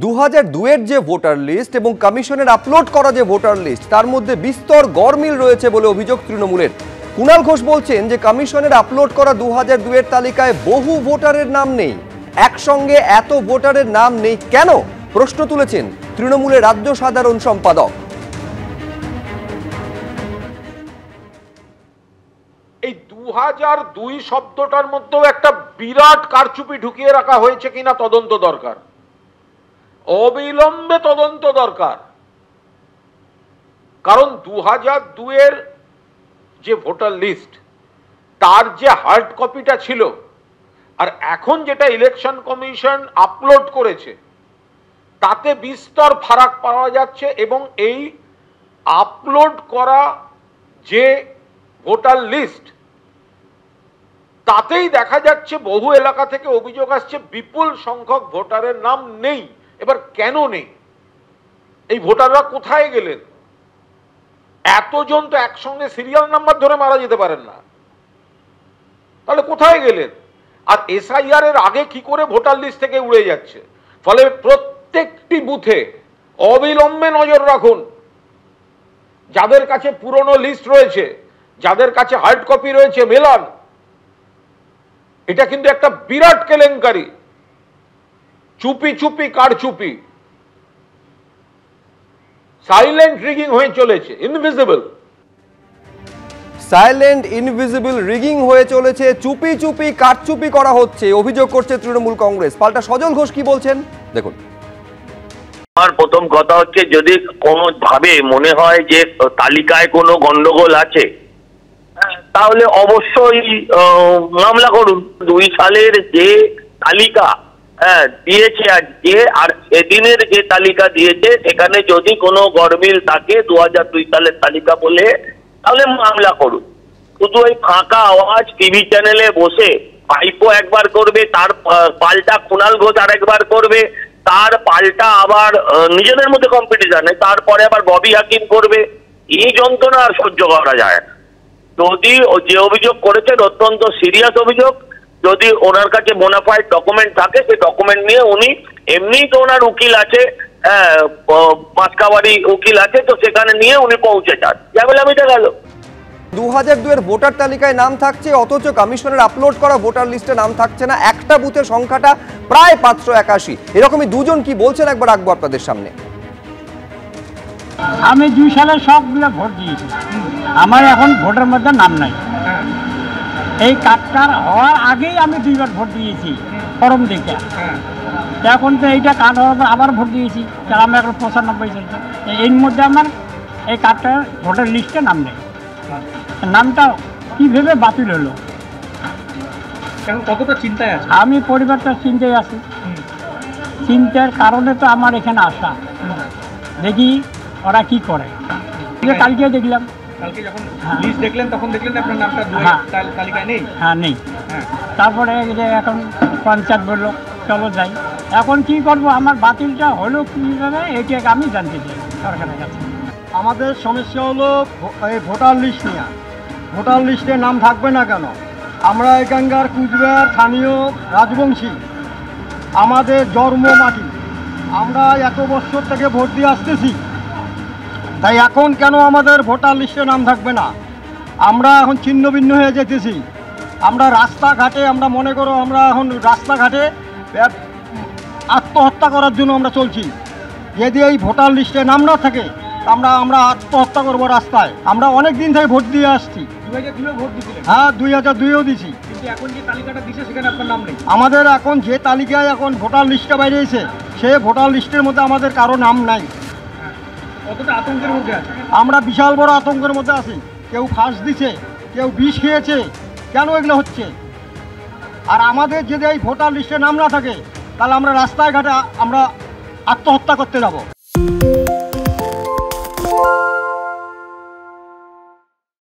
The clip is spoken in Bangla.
2002-এর যে ভোটার লিস্ট এবং কমিশনের আপলোড করা যে ভোটার লিস্ট তার মধ্যে বিস্তর গরমিল রয়েছে বলে অভিযোগ তৃণমূলের। কুণাল ঘোষ বলছেন যে কমিশনের আপলোড করা 2002-এর তালিকায় বহু ভোটারের নাম নেই, একসঙ্গে এত ভোটারের নাম নেই কেন, প্রশ্ন তুলেছেন তৃণমূলের রাজ্য সাধারণ সম্পাদক। এই 2002 শব্দটার মধ্যেও একটা বিরাট কারচুপি ঢুকিয়ে রাখা হয়েছে কিনা তদন্ত দরকার, অবিলম্বে তদন্ত দরকার। কারণ 2002-এর যে ভোটার লিস্ট তার যে হার্ড কপিটা ছিল আর এখন যেটা ইলেকশন কমিশন আপলোড করেছে তাতে বিস্তর ফারাক পাওয়া যাচ্ছে। এবং এই আপলোড করা যে ভোটার লিস্ট তাতেই দেখা যাচ্ছে বহু এলাকা থেকে অভিযোগ আসছে বিপুল সংখ্যক ভোটারের নাম নেই। এবার কেন নেই, এই ভোটাররা কোথায় গেলেন? এতজন তো একসঙ্গে সিরিয়াল নাম্বার ধরে মারা যেতে পারেন না, তাহলে কোথায় গেলেন? আর এসআইআর এর আগে কি করে ভোটার লিস্ট থেকে উড়ে যাচ্ছে? ফলে প্রত্যেকটি বুথে অবিলম্বে নজর রাখুন। যাদের কাছে পুরনো লিস্ট রয়েছে, যাদের কাছে হার্ড কপি রয়েছে, মেলান। এটা কিন্তু একটা বিরাট কেলেঙ্কারি, চুপি চুপি কারচুপি, সাইলেন্ট রিগিং হয়ে চলেছে, ইনভিজিবল। সাইলেন্ট ইনভিজিবল রিগিং হয়ে চলেছে, চুপি চুপি কারচুপি করা হচ্ছে, অভিযোগ করছে তৃণমূল কংগ্রেস। পাল্টা সজল ঘোষ কি বলছেন দেখুন। আমার প্রথম কথা হচ্ছে, যদি কোনো ভাবে মনে হয় যে তালিকায় কোনো গন্ডগোল আছে তাহলে অবশ্যই মামলা করুন। 2 সালের যে তালিকা দিয়েছে আর সেদিনের যে তালিকা দিয়েছে সেখানে যদি কোনো গরমিল থাকে 2002 সালের তালিকা বলে, তাহলে মামলা করুন। শুধু ওই ফাঁকা আওয়াজ টিভি চ্যানেলে বসে ভাইপো একবার করবে, তার পাল্টা কুণাল ঘোষ আরেকবার করবে, তার পাল্টা আবার নিজেদের মধ্যে কম্পিটিশনে তারপরে আবার ববি হাকিম করবে, এই যন্ত্রণা আর সহ্য করা যায় না। যদি যে অভিযোগ করেছেন অত্যন্ত সিরিয়াস অভিযোগ, যদি ওনার কাছে বোনাফাইড ডকুমেন্ট থাকে সেই ডকুমেন্ট নিয়ে উনি, এমনি তো ওনার উকিল আছে, মাসকাবাড়ি উকিল আছে, তো সেখানে নিয়ে উনি পৌঁছে যান, ঝামেলা মিটে গেল। 2002-এর ভোটার তালিকায় নাম থাকছে, অথচ কমিশনের আপলোড করা ভোটার লিস্টে নাম থাকছে না। একটা বুথের সংখ্যাটা প্রায় 581। এরকমই দুজন কি বলছেন একবার রাখবো আপনাদের সামনে। আমি 2 সালে সবগুলো ভোট দিয়েছি, আমার এখন ভোটের মধ্যে নাম নাই। এই কার্ডটার হওয়ার আগেই আমি 2বার ভোট দিয়েছি ফর্ম দেখে। এখন তো এইটা কার্ড হওয়ার পর আবার ভোট দিয়েছি, আমি এখন 95 চলছে। এর মধ্যে আমার এই কার্ডটার ভোটার লিস্টে নাম নেই। নামটা কীভাবে বাতিল হলো? এখন কতটা চিন্তায় আছে? আমি পরিবারটা চিন্তায় আছি। চিন্তার কারণে তো আমার এখানে আসা, দেখি ওরা কি করে। কালকে দেখলাম, কালকে যখন লিস্ট দেখলেন তখন দেখলেন আপনার নামটা তালিকায় নেই। হ্যাঁ নেই। তারপরে যে এখন পঞ্চায়েত বললো চলো যাই। এখন কি করব, আমার বাতিলটা হলো কীভাবে এটাকে আমি জানতে চাই সরকারের কাছে। আমাদের সমস্যা হলো এই ভোটার লিস্ট নিয়ে। ভোটার লিস্টে নাম থাকবে না কেন? আমরা এখানকার কুচবিহার স্থানীয় রাজবংশী, আমাদের জন্ম মাটি, আমরা এত বছর থেকে ভোট দিয়ে আসতেছি, তাই এখন কেন আমাদের ভোটার লিস্টে নাম থাকবে না? আমরা এখন ছিন্ন ভিন্ন হয়ে যেতেছি। আমরা রাস্তাঘাটে, আমরা মনে করো আমরা এখন রাস্তাঘাটে আত্মহত্যা করার জন্য আমরা চলছি। যদি এই ভোটার লিস্টে নাম না থাকে আমরা আত্মহত্যা করবো রাস্তায়। আমরা অনেক দিন থেকে ভোট দিয়ে আসছি। 2002 ভোট দিয়েছিলেন? হ্যাঁ, 2002-এও দিছি। কিন্তু এখন যে তালিকাটা দিছে সেখানে আপনার নাম নেই। আমাদের এখন যে তালিকায় এখন ভোটার লিস্টটা বাইরেছে সে ভোটার লিস্টের মধ্যে আমাদের কারো নাম নাই। কতটা আতঙ্কের মধ্যে আছে? আমরা বিশাল বড় আতঙ্কের মধ্যে আছি। কেউ ফাঁস দিছে, কেউ বিষ খেয়েছে। কেন এগুলো হচ্ছে? আর আমাদের যদি এই ভোটার লিস্টে নাম না থাকে তাহলে আমরা রাস্তায় ঘাটে আমরা আত্মহত্যা করতে যাব।